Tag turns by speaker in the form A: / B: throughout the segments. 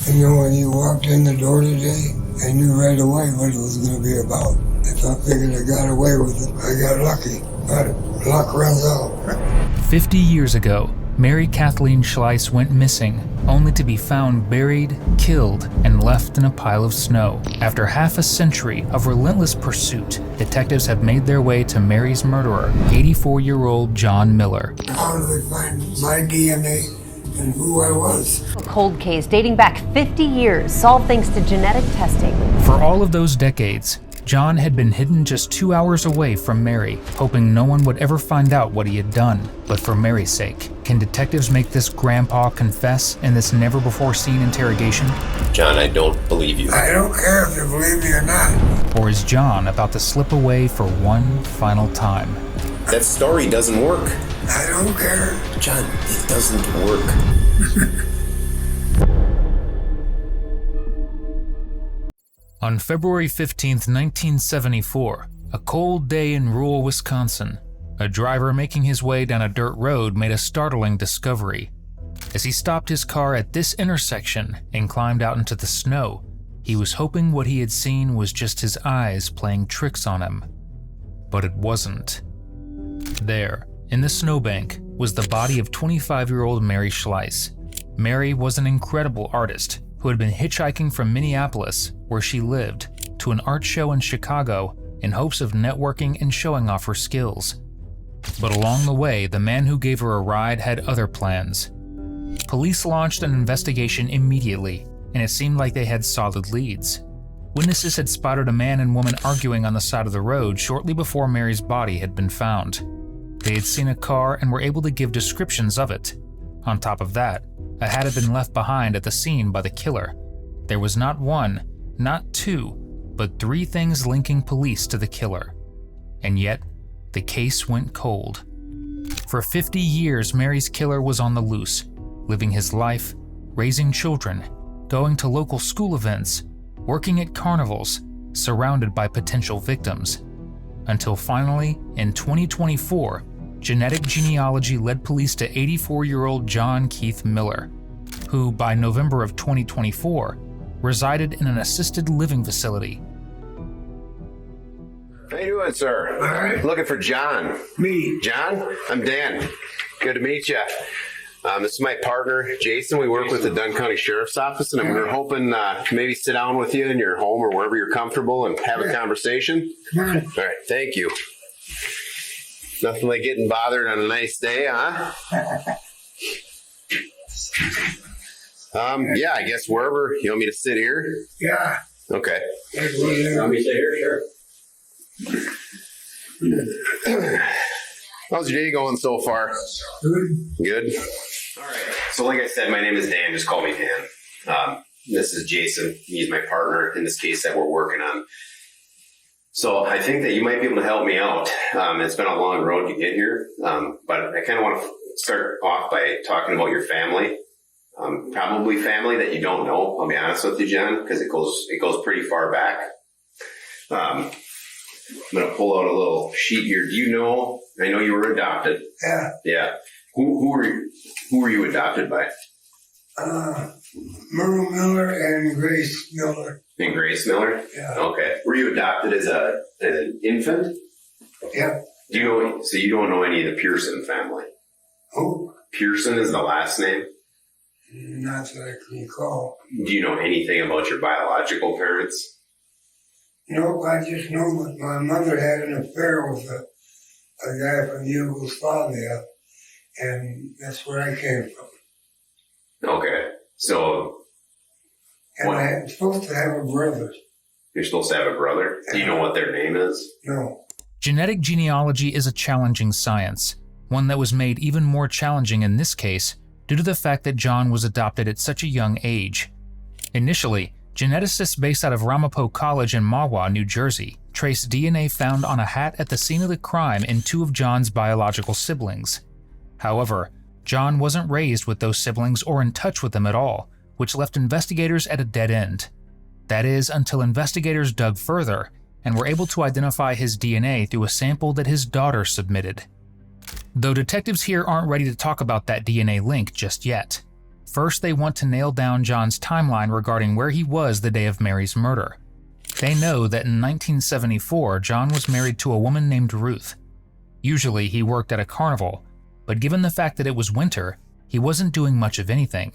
A: You know, when you walked in the door today, I knew right away what it was going to be about. If I figured I got away with it, I got lucky. But luck runs out.
B: 50 years ago, Mary Kathleen Schleiss went missing, only to be found buried, killed, and left in a pile of snow. After half a century of relentless pursuit, detectives have made their way to Mary's murderer, 84-year-old John Miller.
A: How do they find my DNA and who I was?
C: A cold case dating back 50 years, solved thanks to genetic testing.
B: For all of those decades, John had been hidden just 2 hours away from Mary, hoping no one would ever find out what he had done. But for Mary's sake, can detectives make this grandpa confess in this never-before-seen interrogation?
D: John, I don't believe you.
A: I don't care if you believe me or not.
B: Or is John about to slip away for one final time?
D: That story doesn't work.
A: I don't care.
D: John, it doesn't work.
B: On February 15th, 1974, a cold day in rural Wisconsin, a driver making his way down a dirt road made a startling discovery. As he stopped his car at this intersection and climbed out into the snow, he was hoping what he had seen was just his eyes playing tricks on him. But it wasn't. There, in the snowbank, was the body of 25-year-old Mary Schleiss. Mary was an incredible artist who had been hitchhiking from Minneapolis, where she lived, to an art show in Chicago in hopes of networking and showing off her skills. But along the way, the man who gave her a ride had other plans. Police launched an investigation immediately, and it seemed like they had solid leads. Witnesses had spotted a man and woman arguing on the side of the road shortly before Mary's body had been found. They had seen a car and were able to give descriptions of it. On top of that, a hat had been left behind at the scene by the killer. There was not one, not two, but three things linking police to the killer. And yet, the case went cold. For 50 years, Mary's killer was on the loose, living his life, raising children, going to local school events, working at carnivals, surrounded by potential victims. Until finally, in 2024, genetic genealogy led police to 84-year-old John Keith Miller, who by November of 2024 resided in an assisted living facility.
D: How you doing, sir?
A: All right.
D: Looking for John.
A: Me.
D: John? I'm Dan. Good to meet you. This is my partner, Jason. We work with the Dunn County Sheriff's Office, and we were hoping to maybe sit down with you in your home or wherever you're comfortable and have a conversation.
A: Come on.
D: All right, thank you. Nothing like getting bothered on a nice day, huh? Yeah, I guess wherever. You want me to sit here?
A: Yeah.
D: Okay.
A: Want
D: me to sit here? Sure. How's your day going so far?
A: Good.
D: Good? All right. So like I said, my name is Dan. Just call me Dan. This is Jason. He's my partner in this case that we're working on. So I think that you might be able to help me out. It's been a long road to get here, but I kind of want to start off by talking about your family. Probably family that you don't know. I'll be honest with you, John, because it goes pretty far back. I'm going to pull out a little sheet here. Do you know? I know you were adopted.
A: Yeah.
D: Yeah. Who were you adopted by?
A: Merle Miller and Grace Miller.
D: And Grace Miller?
A: Yeah.
D: Okay. Were you adopted as an infant?
A: Yeah.
D: Do you know? So you don't know any of the Pearson family?
A: Who?
D: Pearson is the last name.
A: Not that I can recall.
D: Do you know anything about your biological parents?
A: Nope, I just know that my mother had an affair with a guy from Yugoslavia, and that's where I came from.
D: Okay. So.
A: And I'm supposed to have a brother.
D: You're supposed to have a brother? Do you know what their name is?
A: No.
B: Genetic genealogy is a challenging science, one that was made even more challenging in this case due to the fact that John was adopted at such a young age. Initially, geneticists based out of Ramapo College in Mahwah, New Jersey, traced DNA found on a hat at the scene of the crime in two of John's biological siblings. However, John wasn't raised with those siblings or in touch with them at all, which left investigators at a dead end. That is, until investigators dug further and were able to identify his DNA through a sample that his daughter submitted. Though detectives here aren't ready to talk about that DNA link just yet. First, they want to nail down John's timeline regarding where he was the day of Mary's murder. They know that in 1974, John was married to a woman named Ruth. Usually, he worked at a carnival, but given the fact that it was winter, he wasn't doing much of anything,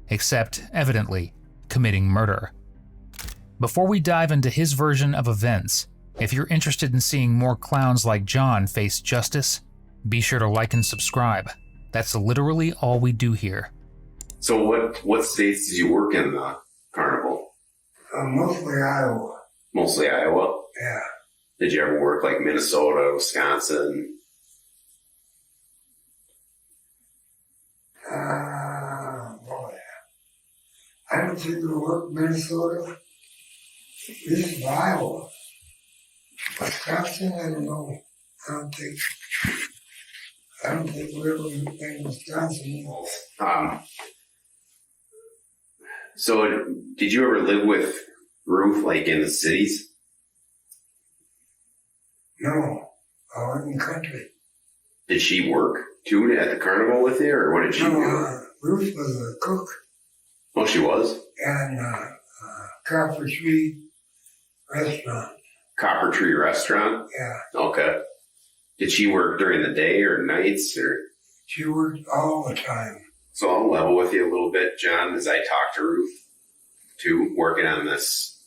B: except, evidently, committing murder. Before we dive into his version of events, if you're interested in seeing more clowns like John face justice, be sure to like and subscribe. That's literally all we do here.
D: So what states did you work in the carnival?
A: Mostly Iowa.
D: Mostly Iowa?
A: Yeah.
D: Did you ever work like Minnesota, Wisconsin?
A: Boy. I don't think we worked Minnesota. This is Iowa. Wisconsin, I don't know. I don't think we ever been in Wisconsin.
D: So did you ever live with Ruth like in the cities?
A: No, I was in the country.
D: Did she work too at the carnival with you, or what did she do?
A: Ruth was a cook.
D: Oh, she was?
A: And Copper Tree restaurant.
D: Copper Tree Restaurant?
A: Yeah.
D: Okay. Did she work during the day or nights, or?
A: She worked all the time.
D: So I'll level with you a little bit, John, as I talk to Ruth too, working on this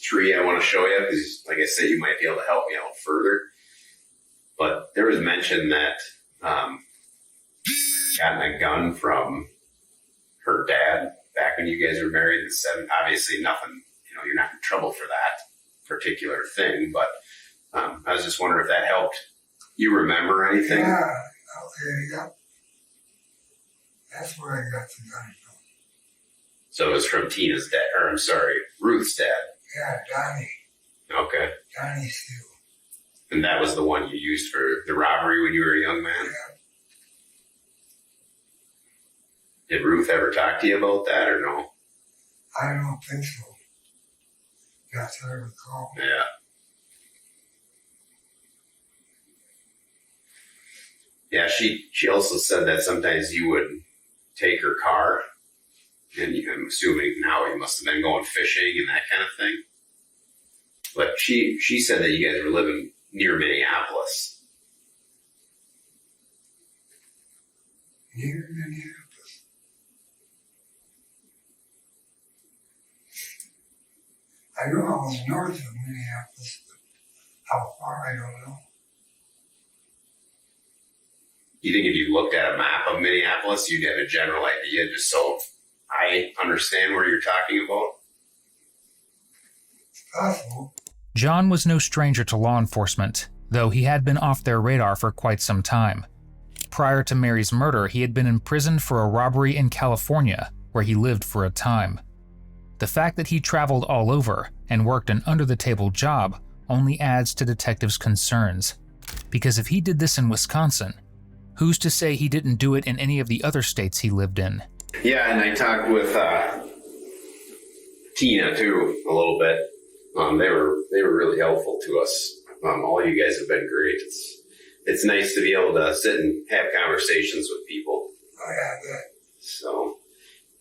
D: tree I want to show you, because like I said, you might be able to help me out further. But there was mention that gotten a gun from her dad back when you guys were married in '70s. Obviously nothing, you're not in trouble for that particular thing, but I was just wondering if that helped you remember anything.
A: Yeah, okay, yeah. That's where I got the gun from.
D: So it was from Ruth's dad.
A: Yeah, Donnie.
D: Okay.
A: Donnie Steele.
D: And that was the one you used for the robbery when you were a young man?
A: Yeah.
D: Did Ruth ever talk to you about that or no?
A: I don't think so. That's what I recall.
D: Yeah. Yeah, she also said that sometimes you would take her car, and I'm assuming now you must have been going fishing and that kind of thing. But she said that you guys were living near Minneapolis.
A: Near Minneapolis. I know I was north of Minneapolis, but how far, I don't know.
D: You think if you looked at a map of Minneapolis, you'd have a general idea, just so I understand where you're talking about?
A: It's possible.
B: John was no stranger to law enforcement, though he had been off their radar for quite some time. Prior to Mary's murder, he had been imprisoned for a robbery in California, where he lived for a time. The fact that he traveled all over and worked an under-the-table job only adds to detectives' concerns, because if he did this in Wisconsin, who's to say he didn't do it in any of the other states he lived in?
D: Yeah, and I talked with Tina too a little bit. They were really helpful to us. All you guys have been great. It's nice to be able to sit and have conversations with people.
A: Oh yeah, good.
D: So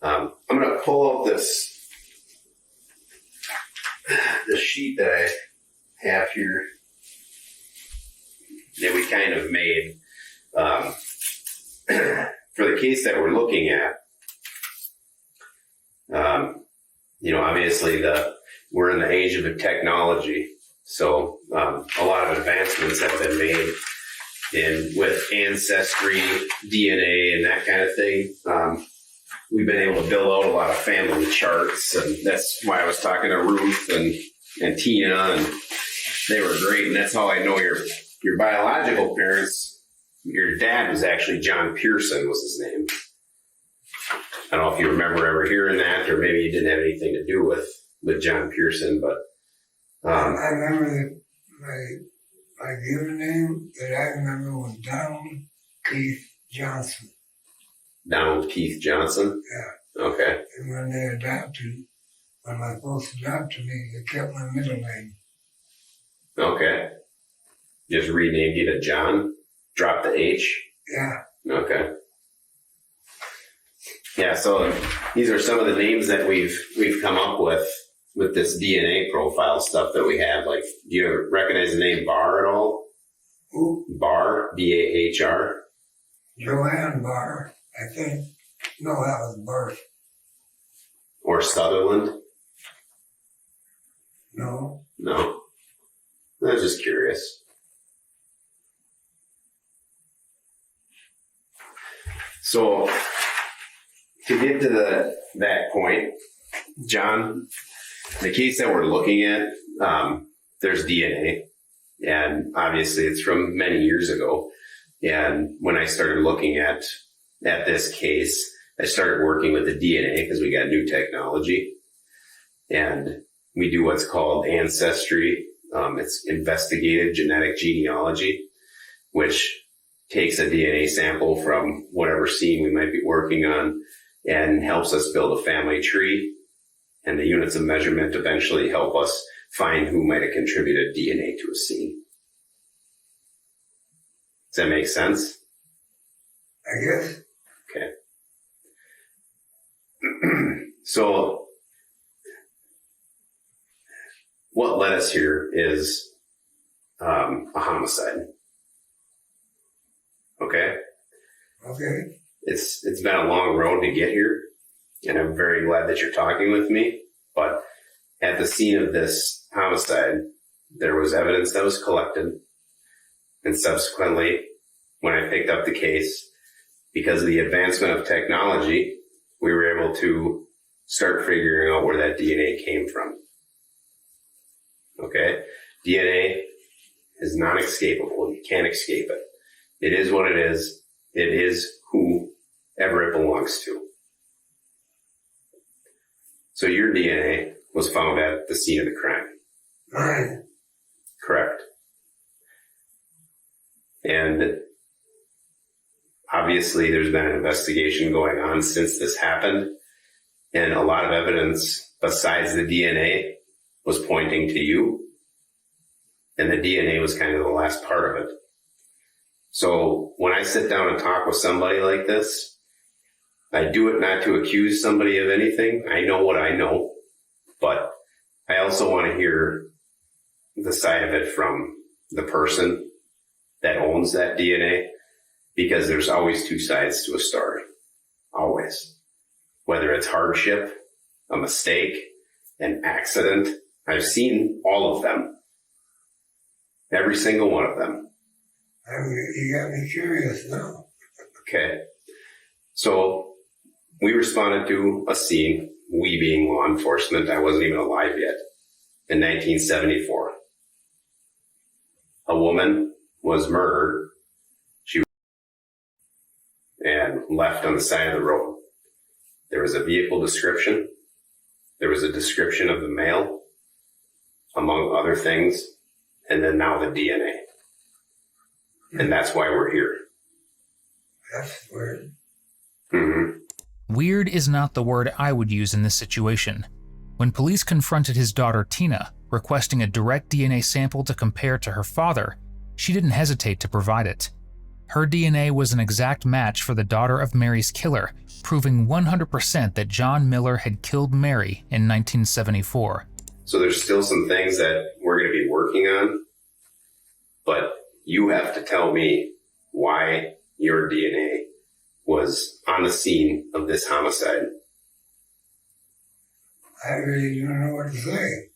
D: I'm gonna pull up this sheet that I have here that we kind of made for the case that we're looking at. Obviously we're in the age of technology, so a lot of advancements have been made with ancestry, DNA, and that kind of thing. We've been able to build out a lot of family charts, and that's why I was talking to Ruth and Tina, and they were great. And that's how I know your biological parents. Your dad was actually John Pearson was his name. I don't know if you remember ever hearing that, or maybe you didn't have anything to do with John Pearson, but
A: I remember that my given name that I remember was Donald Keith Johnson.
D: Donald Keith Johnson?
A: Yeah.
D: Okay.
A: And when my folks adopted me, they kept my middle name.
D: Okay. Just renamed you to John? Drop the H?
A: Yeah.
D: Okay. Yeah, so these are some of the names that we've come up with this DNA profile stuff that we have. Like, do you recognize the name Barr at all?
A: Who?
D: Barr, B-A-H-R.
A: Joanne Barr, I think. No, that was Bart.
D: Or Sutherland?
A: No.
D: No. I was just curious. So, to get to that point, John, the case that we're looking at, there's DNA, and obviously it's from many years ago. And when I started looking at this case, I started working with the DNA because we got new technology, and we do what's called ancestry. It's investigative genetic genealogy, which takes a DNA sample from whatever scene we might be working on and helps us build a family tree. And the units of measurement eventually help us find who might have contributed DNA to a scene. Does that make sense?
A: I guess.
D: Okay. So what led us here is a homicide. Okay?
A: Okay.
D: It's been a long road to get here, and I'm very glad that you're talking with me. But at the scene of this homicide, there was evidence that was collected. And subsequently, when I picked up the case, because of the advancement of technology, we were able to start figuring out where that DNA came from. Okay? DNA is non-escapable. You can't escape it. It is what it is. It is whoever it belongs to. So your DNA was found at the scene of the crime.
A: Mine.
D: Correct. And obviously there's been an investigation going on since this happened, and a lot of evidence besides the DNA was pointing to you, and the DNA was kind of the last part of it. So when I sit down and talk with somebody like this, I do it not to accuse somebody of anything. I know what I know, but I also want to hear the side of it from the person that owns that DNA, because there's always two sides to a story. Always. Whether it's hardship, a mistake, an accident. I've seen all of them. Every single one of them.
A: You got me curious now.
D: Okay. So we responded to a scene, we being law enforcement, I wasn't even alive yet, in 1974. A woman was murdered. She was and left on the side of the road. There was a vehicle description. There was a description of the male, among other things, and then now the DNA. And that's why we're here.
A: That's weird.
D: Mm-hmm.
B: Weird is not the word I would use in this situation. When police confronted his daughter Tina, requesting a direct DNA sample to compare to her father, she didn't hesitate to provide it. Her DNA was an exact match for the daughter of Mary's killer, proving 100% that John Miller had killed Mary in 1974.
D: So there's still some things that we're going to be working on, but you have to tell me why your DNA was on the scene of this homicide.
A: I really don't know what to say.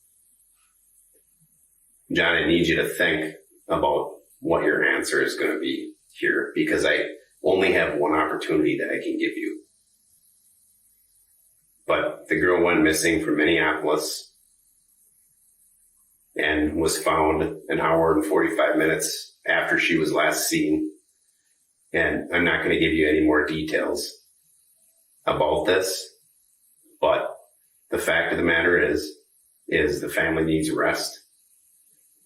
D: John, I need you to think about what your answer is going to be here, because I only have one opportunity that I can give you. But the girl went missing from Minneapolis and was found an hour and 45 minutes after she was last seen. And I'm not going to give you any more details about this, but the fact of the matter is the family needs rest.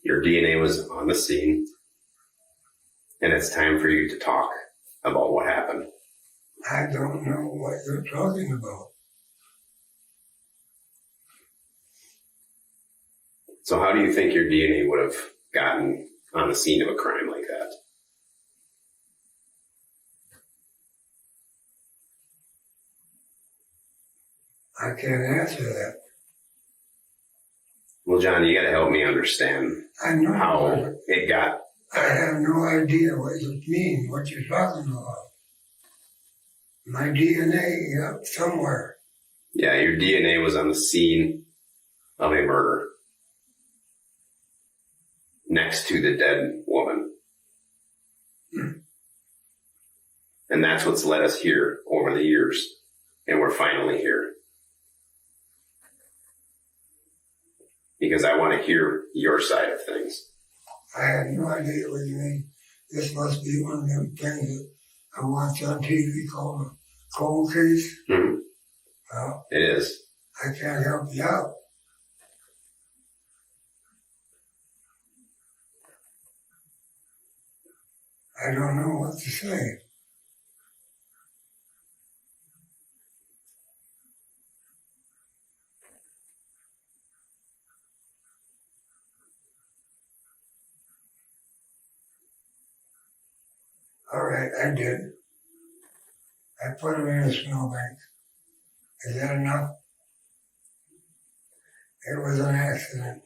D: Your DNA was on the scene, and it's time for you to talk about what happened.
A: I don't know what you're talking about.
D: So how do you think your DNA would have gotten on the scene of a crime like that?
A: I can't answer that.
D: Well, John, you got to help me understand
A: I know
D: how it got.
A: I have no idea what you mean, what you're talking about. My DNA up somewhere.
D: Yeah, your DNA was on the scene of a murder next to the dead woman. And that's what's led us here over the years. And we're finally here. Because I want to hear your side of things.
A: I have no idea what you mean. This must be one of them things that I watch on TV called a cold case.
D: Mm-hmm.
A: Well,
D: It is.
A: I can't help you out. I don't know what to say. All right, I did. I put him in a snowbank. Is that enough? It was an accident.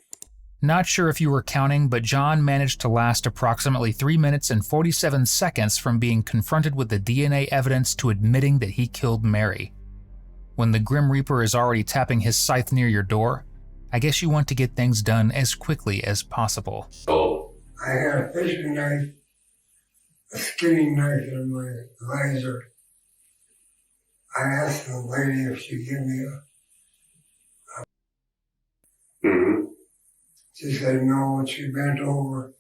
B: Not sure if you were counting, but John managed to last approximately 3 minutes and 47 seconds from being confronted with the DNA evidence to admitting that he killed Mary. When the Grim Reaper is already tapping his scythe near your door, I guess you want to get things done as quickly as possible.
D: Oh,
A: I had a fishing knife, a skinning knife in my visor. I asked the lady if she'd give me
D: mm-hmm.
A: She said no, and she bent over.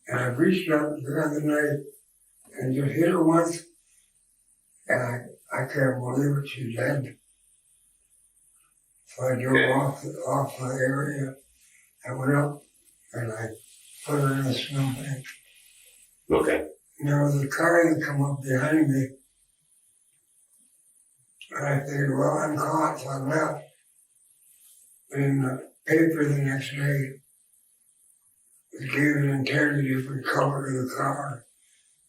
A: And I reached up and grabbed the knife and just hit her once. And I can't believe it, she's dead. So I drove off the area. I went up and I put her in a snowbank.
D: Okay.
A: And there was a car that come up behind me. And I figured, well, I'm caught, so I left. But in the paper the next day, it gave an entirely different color to the car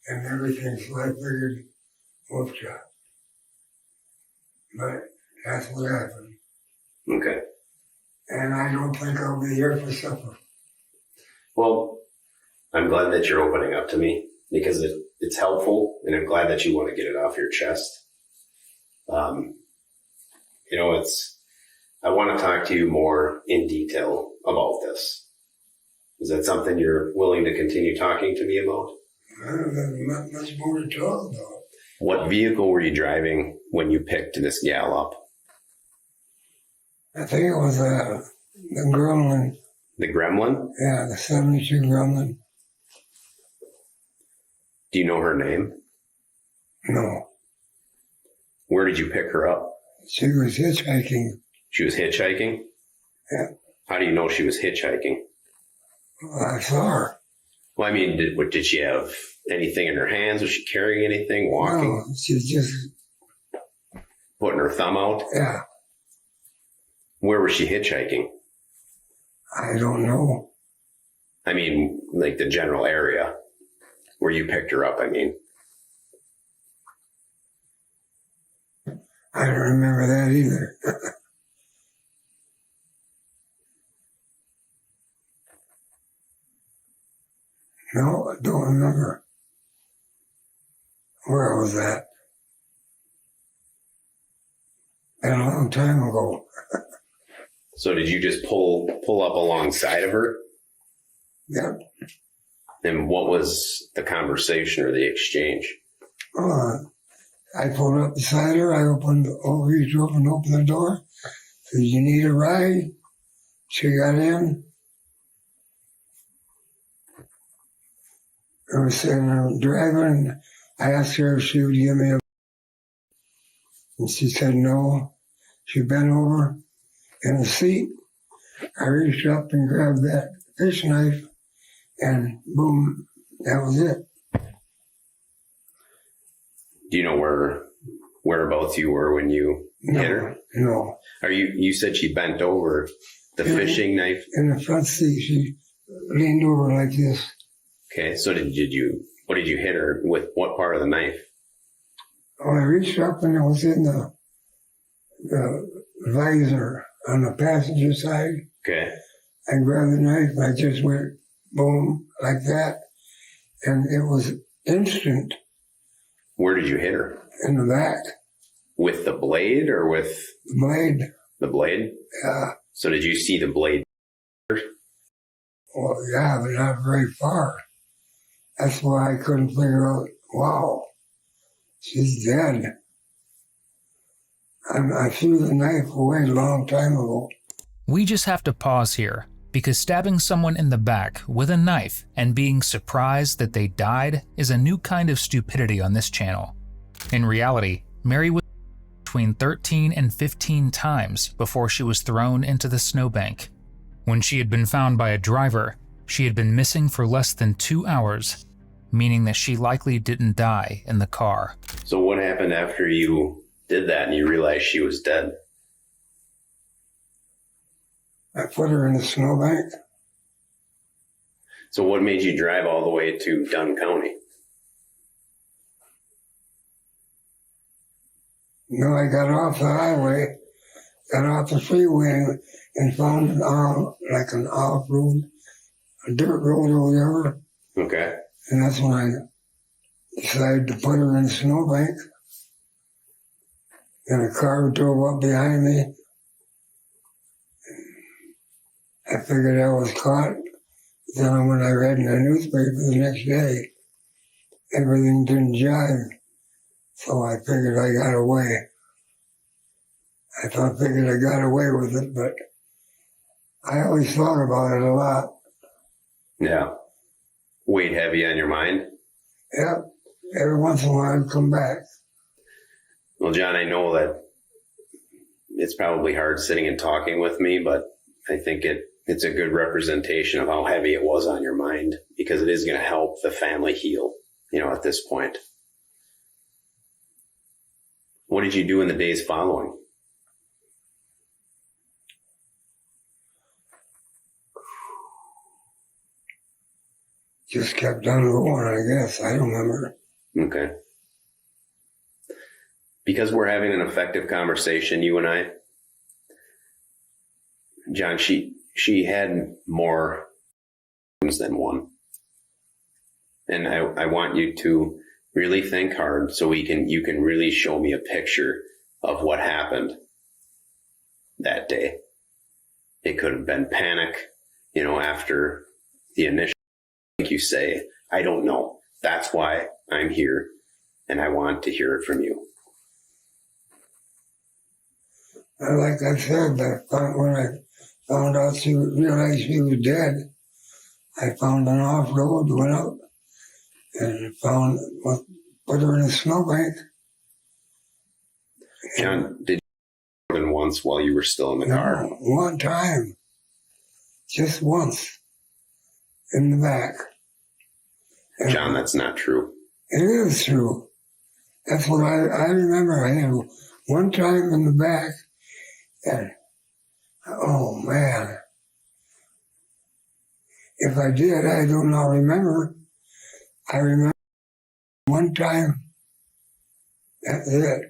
A: and everything, so I figured, whooped ya. But that's what happened.
D: Okay.
A: And I don't think I'll be here for supper.
D: Well, I'm glad that you're opening up to me because it's helpful, and I'm glad that you want to get it off your chest. I want to talk to you more in detail about this. Is that something you're willing to continue talking to me about?
A: I don't have not much more to talk about.
D: What vehicle were you driving when you picked this gal up?
A: I think it was the Gremlin.
D: The Gremlin?
A: Yeah, the 72 Gremlin.
D: Do you know her name?
A: No,
D: Where did you pick her up?
A: she was hitchhiking.
D: She was hitchhiking?
A: Yeah.
D: How do you know she was hitchhiking?
A: I saw her.
D: Well, I mean, did she have anything in her hands? Was she carrying anything, walking,
A: No, she's just,
D: putting her thumb out?
A: yeah,
D: Where was she hitchhiking?
A: I don't know.
D: I mean, like the general area where you picked her up, I mean.
A: I don't remember that either. No, I don't remember where I was at. Been a long time ago.
D: So did you just pull up alongside of her?
A: Yep.
D: And what was the conversation or the exchange?
A: I pulled up beside her. I reached over and opened the door. Said, "You need a ride?" She got in. I was sitting there driving. I asked her if she would give me and she said no. She bent over in the seat. I reached up and grabbed that fish knife, and boom, that was it.
D: Do you know whereabouts you were when you hit her?
A: No.
D: You said she bent over the fishing knife?
A: In the front seat, she leaned over like this.
D: Okay, so what did you hit her with? What part of the knife?
A: Oh, I reached up and it was in the visor on the passenger side.
D: Okay.
A: I grabbed the knife, I just went boom, like that, and it was instant
D: Where did you hit her?
A: in the back.
D: With the blade or with
A: The blade,
D: the blade? So did you see the blade?
A: well, yeah, but not very far. That's why I couldn't figure out, wow, she's dead. I threw the knife away a long time ago.
B: We just have to pause here, because stabbing someone in the back with a knife and being surprised that they died is a new kind of stupidity on this channel. In reality, Mary was between 13 and 15 times before she was thrown into the snowbank. When she had been found by a driver, she had been missing for less than 2 hours, meaning that she likely didn't die in the car.
D: So what happened after you did that and you realized she was dead?
A: I put her in the snowbank.
D: So what made you drive all the way to Dunn County?
A: No, I got off the highway, got off the freeway, and found an off-road, a dirt road or whatever.
D: Okay.
A: And that's when I decided to put her in the snowbank. And a car drove up behind me. I figured I was caught. Then when I read in the newspaper the next day, everything didn't jive. So I figured I got away. I figured I got away with it, but I always thought about it a lot.
D: Yeah. Weighed heavy on your mind?
A: Yep. Every once in a while I'd come back.
D: Well, John, I know that it's probably hard sitting and talking with me, but I think it's a good representation of how heavy it was on your mind, because it is going to help the family heal, at this point. What did you do in the days following?
A: Just kept on going, I guess. I don't remember.
D: Okay. Because we're having an effective conversation, you and I, John, she had more than one. And I want you to really think hard so you can really show me a picture of what happened that day. It could have been panic, after the initial, like you say, I don't know. That's why I'm here, and I want to hear it from you.
A: Like I said, when I found out realized she was dead, I found an off-road, went out, and put her in a snowbank.
D: John, did you more than once while you were still in the car?
A: One time. Just once. In the back. And
D: John, that's not true.
A: it is true. That's what I remember. I had one time in the back, and oh man. If I did, I do not remember. I remember one time. That's it.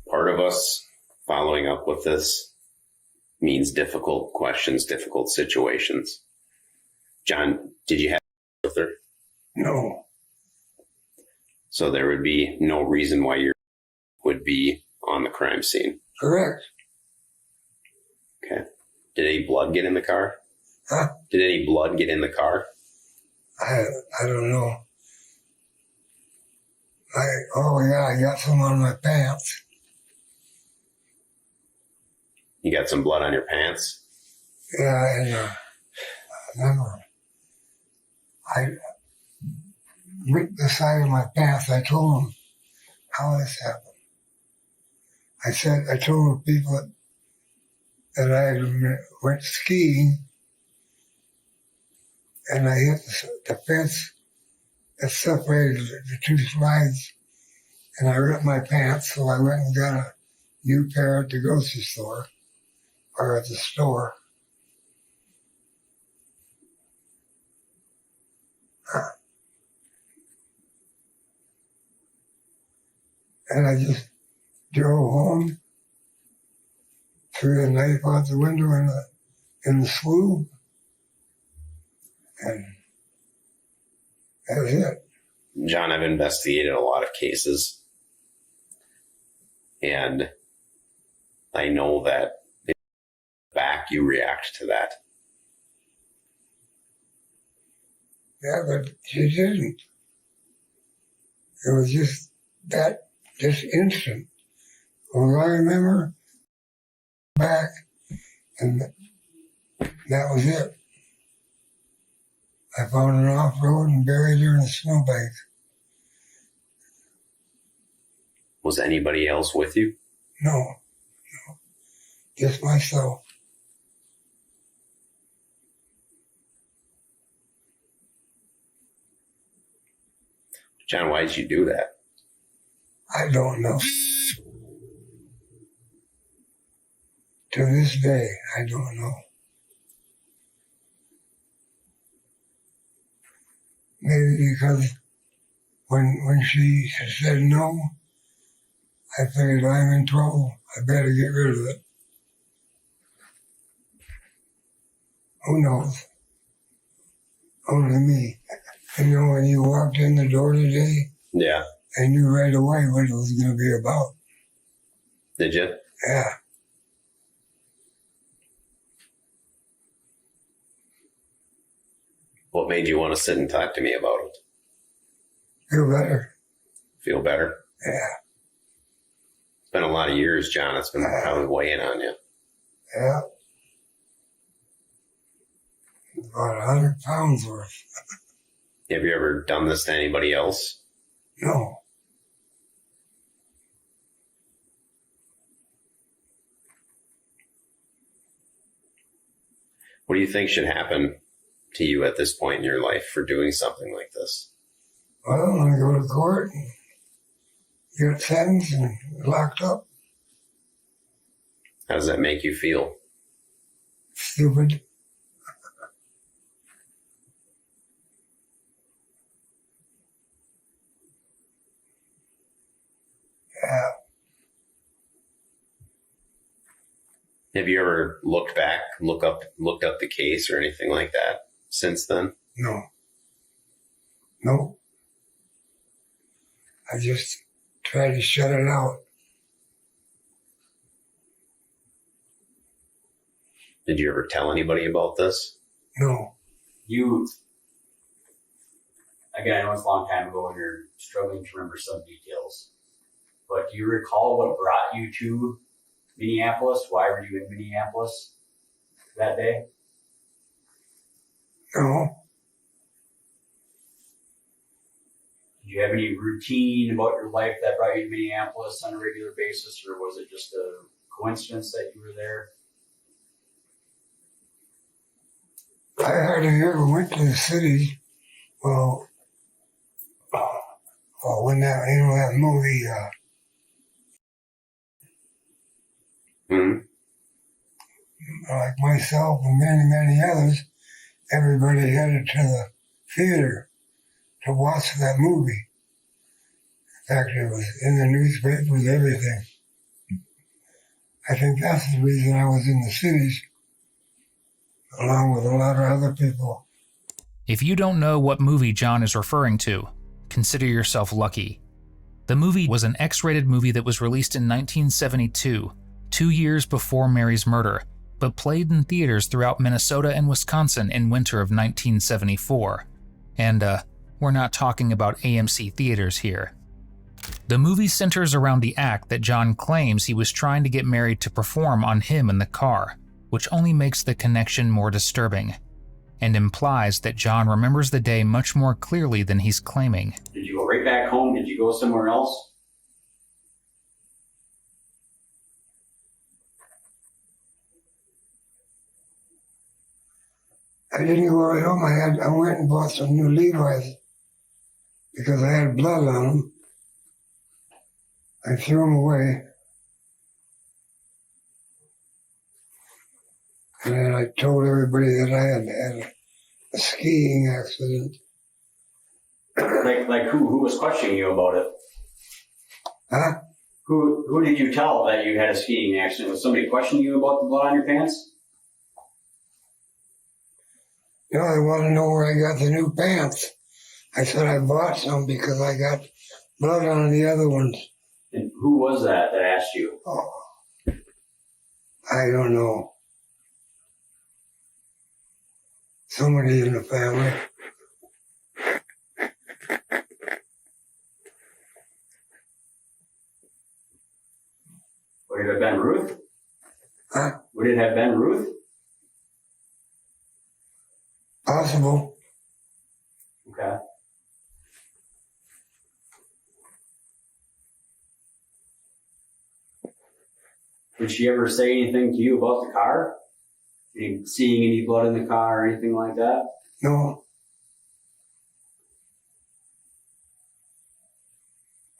D: Part of us following up with this means difficult questions, difficult situations. John, did you have with her?
A: No.
D: So there would be no reason why you would be on the crime scene.
A: Correct.
D: Okay. Did any blood get in the car?
A: Huh?
D: Did any blood get in the car?
A: I don't know. I got some on my pants.
D: You got some blood on your pants?
A: Yeah, and I remember I ripped the side of my pants. I told them how this happened. I told the people that I went skiing and I hit the fence that separated the two slides, and I ripped my pants, so I went and got a new pair at the grocery store or at the store. And I just drove home, threw the knife out the window in the slough, and that was it.
D: John, I've investigated a lot of cases, and I know that back you react to that.
A: Yeah, but she didn't. It was just instant. Well, I remember back, and that was it. I found an off-road and buried her in a snowbank.
D: Was anybody else with you?
A: No, just myself.
D: John, why did you do that?
A: I don't know. To this day, I don't know. Maybe because when she said no, I figured I'm in trouble. I better get rid of it. Who knows? Only me. You know, when you walked in the door today,
D: Yeah.
A: I knew right away what it was going to be about.
D: Did you?
A: Yeah.
D: What made you want to sit and talk to me about it?
A: Feel better.
D: Feel better?
A: Yeah.
D: It's been a lot of years, John. It's been probably weighing on you.
A: Yeah. About 100 pounds worth.
D: Have you ever done this to anybody else?
A: No.
D: What do you think should happen to you at this point in your life for doing something like this?
A: Well, I'm going to go to court and get sentenced and locked up.
D: How does that make you feel?
A: Stupid. Yeah.
D: Have you ever looked up the case or anything like that since then?
A: No. No. I just tried to shut it out.
D: Did you ever tell anybody about this?
A: No.
E: Again, I know it's a long time ago and you're struggling to remember some details, but do you recall what brought you to Minneapolis? Why were you in Minneapolis that day?
A: No.
E: Did you have any routine about your life that brought you to Minneapolis on a regular basis, or was it just a coincidence that you were there?
A: I hardly ever went to the city. Well, when that movie, like myself and many, many others, everybody headed to the theater to watch that movie. In fact, it was in the newspapers, everything. I think that's the reason I was in the cities, along with a lot of other people.
B: If you don't know what movie John is referring to, consider yourself lucky. The movie was an X-rated movie that was released in 1972, 2 years before Mary's murder, but played in theaters throughout Minnesota and Wisconsin in winter of 1974. And, we're not talking about AMC theaters here. The movie centers around the act that John claims he was trying to get Mary to perform on him in the car, which only makes the connection more disturbing, and implies that John remembers the day much more clearly than he's claiming.
E: Did you go right back home? Did you go somewhere else?
A: I didn't go right home. I went and bought some new Levi's because I had blood on them. I threw them away. And then I told everybody that I had had a skiing accident.
E: Like who was questioning you about it?
A: Huh?
E: Who did you tell that you had a skiing accident? Was somebody questioning you about the blood on your pants?
A: You know, they want to know where I got the new pants. I said I bought some because I got blood on the other ones.
E: And who was that asked you?
A: Oh, I don't know. Somebody in the family.
E: Would it have been Ruth?
A: Huh?
E: Would it have been Ruth?
A: Possible.
E: Okay. Did she ever say anything to you about the car? Seeing any blood in the car or anything like that?
A: No.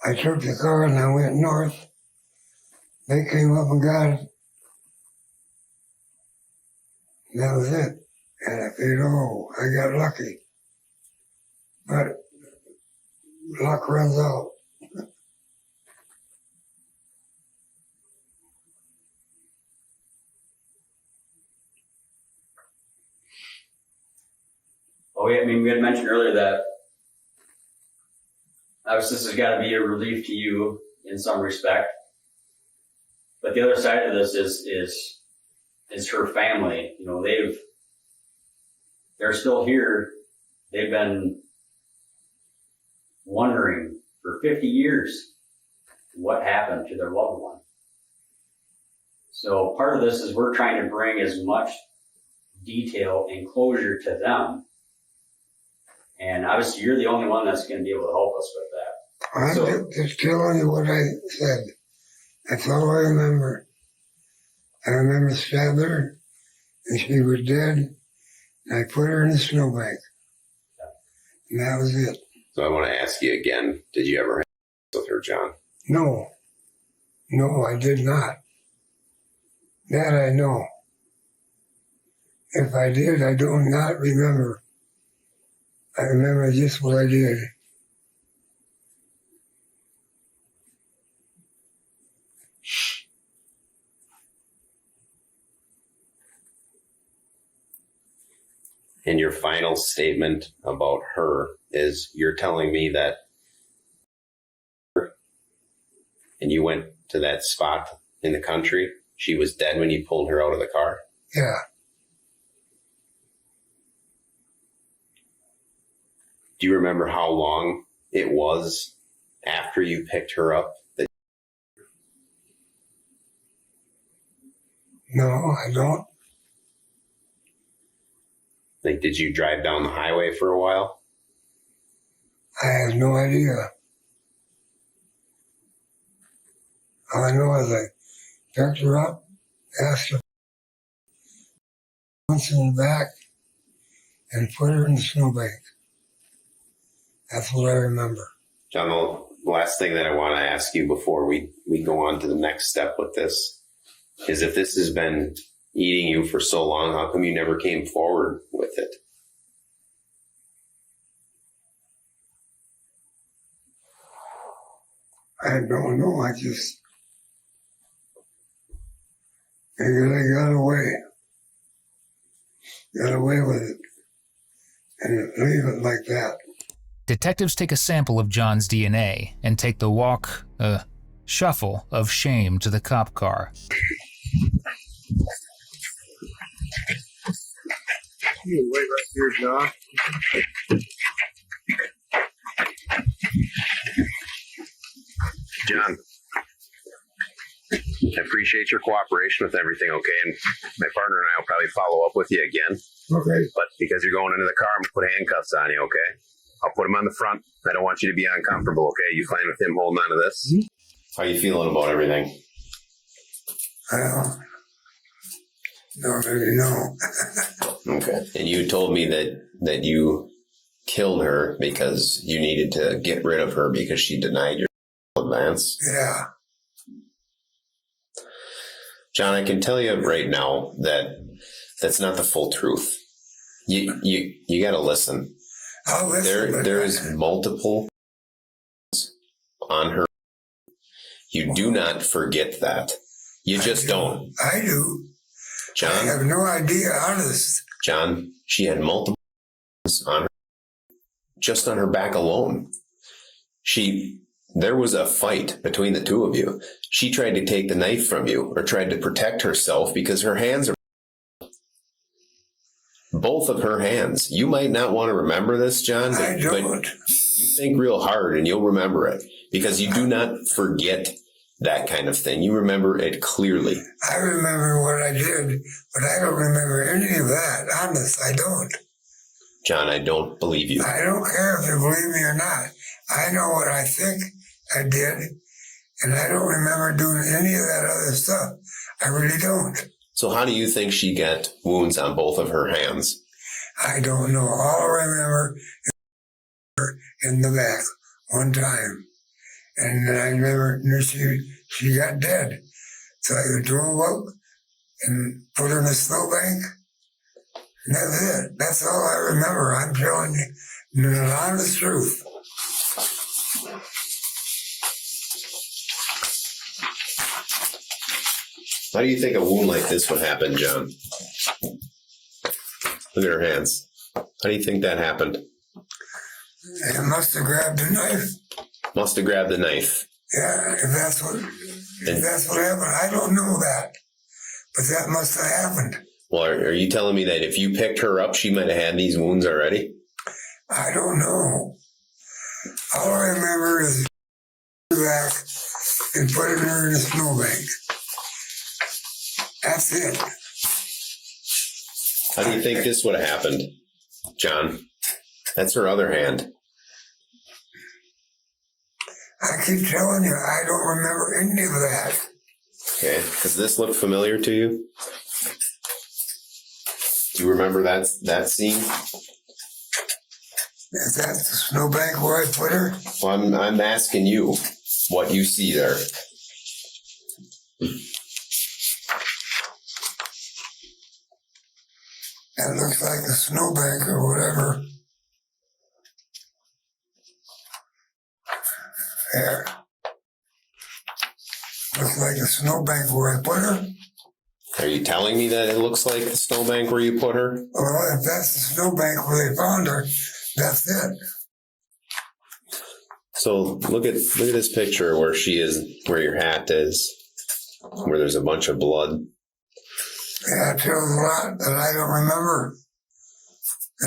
A: I took the car and I went north. They came up and got it. And that was it. And I figured, oh, I got lucky. But luck runs out.
E: Oh, yeah, I mean, we had mentioned earlier that obviously this has got to be a relief to you in some respect. But the other side of this is her family. You know, they're still here. They've been wondering for 50 years what happened to their loved one. So part of this is we're trying to bring as much detail and closure to them. And obviously you're the only one that's going to be able to help us with that.
A: I'm just telling you what I said. That's all I remember. I remember stabbing her, and she was dead, and I put her in a snowbank. And that was it.
D: So I want to ask you again, did you ever have sex with her, John?
A: No. No, I did not. That I know. If I did, I do not remember. I remember just what I did.
D: And your final statement about her is you're telling me that and you went to that spot in the country, she was dead when you pulled her out of the car?
A: Yeah.
D: Do you remember how long it was after you picked her up?
A: No, I don't.
D: Like, did you drive down the highway for a while?
A: I have no idea. All I know is I picked her up, asked her once in the back, and put her in the snowbank. That's what I remember.
D: John, the last thing that I want to ask you before we go on to the next step with this is, if this has been eating you for so long, how come you never came forward with it?
A: I don't know. I just figured I got away. Got away with it. And leave it like that.
B: Detectives take a sample of John's DNA and take the shuffle of shame to the cop car.
A: You wait right here, John.
D: John, I appreciate your cooperation with everything, okay? And my partner and I will probably follow up with you again.
A: Okay.
D: But because you're going into the car, I'm going to put handcuffs on you, okay? I'll put them on the front. I don't want you to be uncomfortable, okay? You fine with him holding on to this? Mm-hmm. How are you feeling about everything?
A: Well, don't really know.
D: Okay. And you told me that you killed her because you needed to get rid of her because she denied your advance.
A: Yeah.
D: John, I can tell you right now that that's not the full truth. You got to listen.
A: I'll listen.
D: There is multiple on her, You do not forget that. You just don't.
A: I do.
D: John?
A: I have no idea, honest.
D: John, she had multiple on her, just on her back alone. There was a fight between the two of you. She tried to take the knife from you or tried to protect herself because her hands are both of her hands. You might not want to remember this, John,
A: I don't.
D: but you think real hard and you'll remember it because you do not forget that kind of thing. You remember it clearly.
A: I remember what I did, but I don't remember any of that. Honest, I don't.
D: John, I don't believe you.
A: I don't care if you believe me or not. I know what I think I did, and I don't remember doing any of that other stuff. I really don't.
D: So how do you think she got wounds on both of her hands?
A: I don't know. All I remember is her in the back one time. And I never knew she got dead. So I drove up and put her in a snowbank. And that's it. That's all I remember. I'm telling you the honest truth.
D: How do you think a wound like this would happen, John? Look at her hands. How do you think that happened?
A: I must have grabbed a knife.
D: Must have grabbed the knife.
A: Yeah, if that's what happened. I don't know that. But that must have happened.
D: Well, are you telling me that if you picked her up, she might have had these wounds already?
A: I don't know. All I remember is back and putting her in a snowbank. That's it.
D: How do you think this would have happened, John? That's her other hand.
A: I keep telling you, I don't remember any of that.
D: Okay. Does this look familiar to you? Do you remember that scene?
A: Is that the snowbank where I put her?
D: Well, I'm asking you what you see there.
A: That looks like a snowbank or whatever. There. Looks like a snowbank where I put her.
D: Are you telling me that it looks like the snowbank where you put her?
A: Well, if that's the snowbank where they found her, that's it.
D: So look at this picture where she is, where your hat is, where there's a bunch of blood.
A: Yeah, it tells a lot that I don't remember.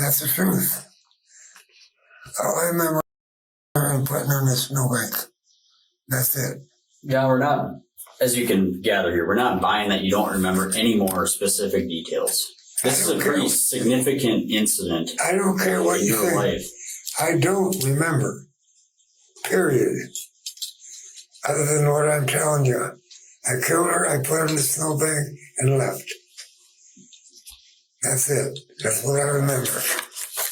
A: That's the truth. All I remember is putting her in a snowbank. That's it.
E: Yeah, we're not, as you can gather here, we're not buying that you don't remember any more specific details. This is a pretty significant incident
A: I don't care what
E: in
A: you
E: your
A: think.
E: life.
A: I don't remember. Period. Other than what I'm telling you. I killed her, I put her in the snowbank, and left. That's it. That's what I remember.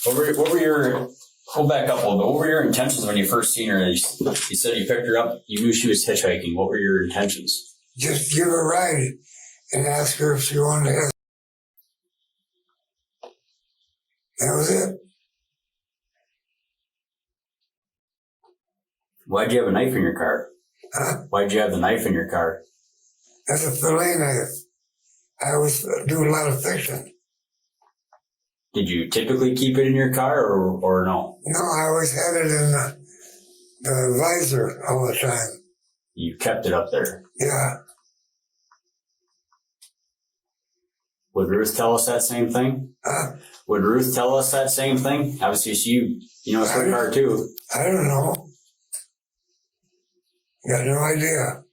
E: What were your, hold back up a little bit, what were your intentions when you first seen her? You said you picked her up, you knew she was hitchhiking. What were your intentions?
A: Just give her a ride and ask her if she wanted to have. That was it.
E: Why'd you have a knife in your car?
A: Huh?
E: Why'd you have the knife in your car?
A: That's a fillet knife. I always do a lot of fishing.
E: Did you typically keep it in your car or no?
A: No, I always had it in the visor all the time.
E: You kept it up there.
A: Yeah.
E: Would Ruth tell us that same thing?
A: Huh?
E: Would Ruth tell us that same thing? Obviously, you know it's her car too.
A: I don't know. Got no idea.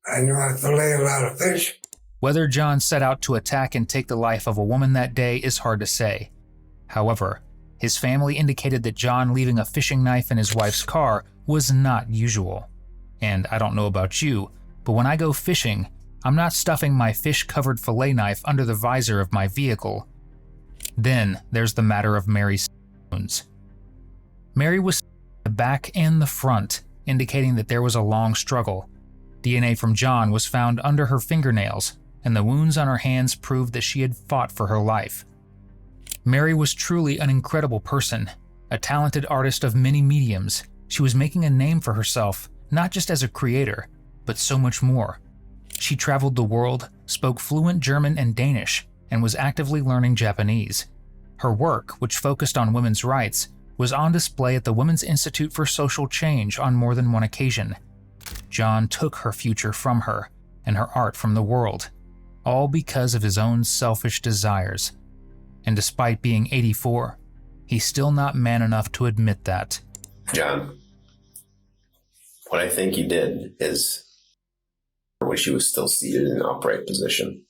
A: I knew I fillet a lot of fish.
B: Whether John set out to attack and take the life of a woman that day is hard to say. However, his family indicated that John leaving a fishing knife in his wife's car was not usual. And I don't know about you, but when I go fishing, I'm not stuffing my fish-covered fillet knife under the visor of my vehicle. Then there's the matter of Mary's wounds. Mary was stabbed in the back and the front, indicating that there was a long struggle. DNA from John was found under her fingernails, and the wounds on her hands proved that she had fought for her life. Mary was truly an incredible person, a talented artist of many mediums. She was making a name for herself, not just as a creator, but so much more. She traveled the world, spoke fluent German and Danish, and was actively learning Japanese. Her work, which focused on women's rights, was on display at the Women's Institute for Social Change on more than one occasion. John took her future from her, and her art from the world, all because of his own selfish desires. And despite being 84, he's still not man enough to admit that.
D: John, what I think you did is when she was still seated in an upright position.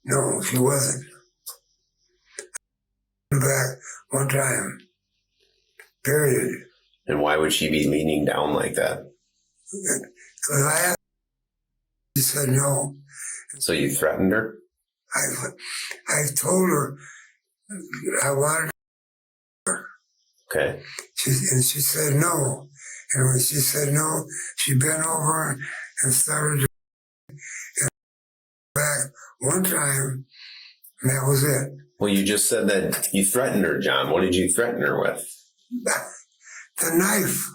A: No, she wasn't. Back one time. Period.
D: And why would she be leaning down like that?
A: Because I asked, she said no.
D: So you threatened her?
A: I told her I wanted her.
D: Okay.
A: And she said no. And when she said no, she bent over and started to back one time, and that was it.
D: Well, you just said that you threatened her, John. What did you threaten her with?
A: The knife.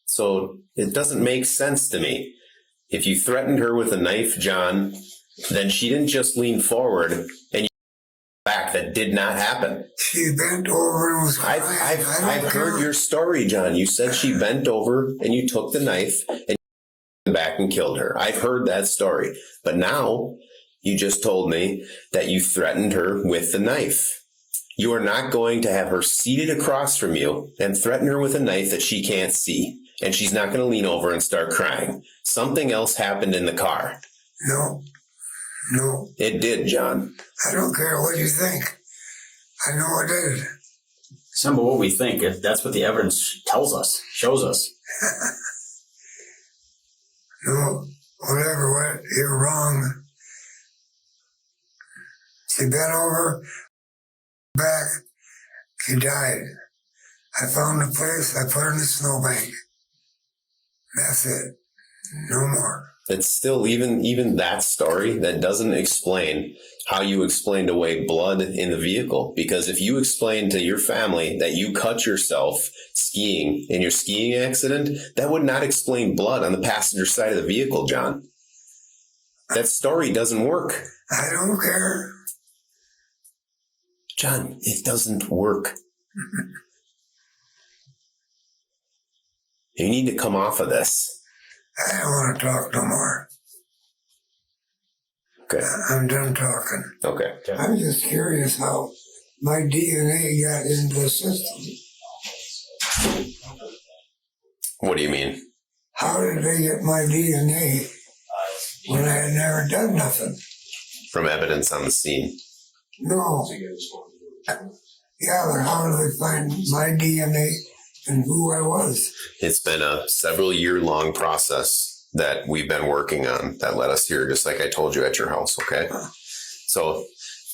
D: So it doesn't make sense to me. If you threatened her with a knife, John, then she didn't just lean forward and you back. That did not happen.
A: She bent over and was crying.
D: I've heard your story, John. You said she bent over and you took the knife and you back and killed her. I've heard that story. But now you just told me that you threatened her with the knife. You are not going to have her seated across from you and threaten her with a knife that she can't see. And she's not going to lean over and start crying. Something else happened in the car.
A: No.
D: It did, John.
A: I don't care what you think. I know it did.
E: Some of what we think, that's what the evidence tells us, shows us.
A: No, whatever, you're wrong. She bent over, back, she died. I found the place, I put her in the snowbank. That's it. No more.
D: It's still, even that story, that doesn't explain how you explained away blood in the vehicle. Because if you explain to your family that you cut yourself skiing in your skiing accident, that would not explain blood on the passenger side of the vehicle, John. That story doesn't work.
A: I don't care.
D: John, it doesn't work. You need to come off of this.
A: I don't want to talk no more.
D: Okay.
A: I'm done talking.
D: Okay.
A: I'm just curious how my DNA got into the system.
D: What do you mean?
A: How did they get my DNA when I had never done nothing?
D: From evidence on the scene.
A: No. Yeah, but how did they find my DNA and who I was?
D: It's been a several year long process that we've been working on that led us here, just like I told you at your house, okay? So,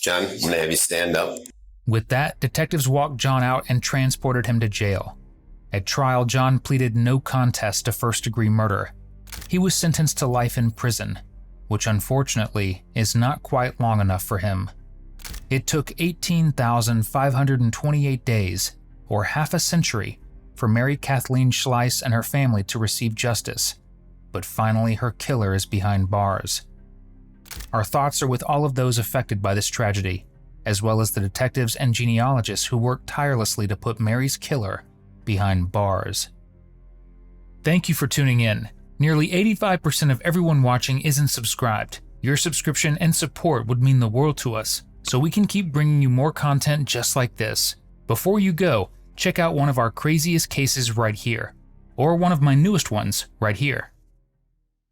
D: John, I'm going to have you stand up.
B: With that, detectives walked John out and transported him to jail. At trial, John pleaded no contest to first-degree murder. He was sentenced to life in prison, which unfortunately is not quite long enough for him. It took 18,528 days, or half a century, for Mary Kathleen Schleiss and her family to receive justice, but finally her killer is behind bars. Our thoughts are with all of those affected by this tragedy, as well as the detectives and genealogists who worked tirelessly to put Mary's killer behind bars. Thank you for tuning in. Nearly 85% of everyone watching isn't subscribed. Your subscription and support would mean the world to us, so we can keep bringing you more content just like this. Before you go, check out one of our craziest cases right here, or one of my newest ones right here.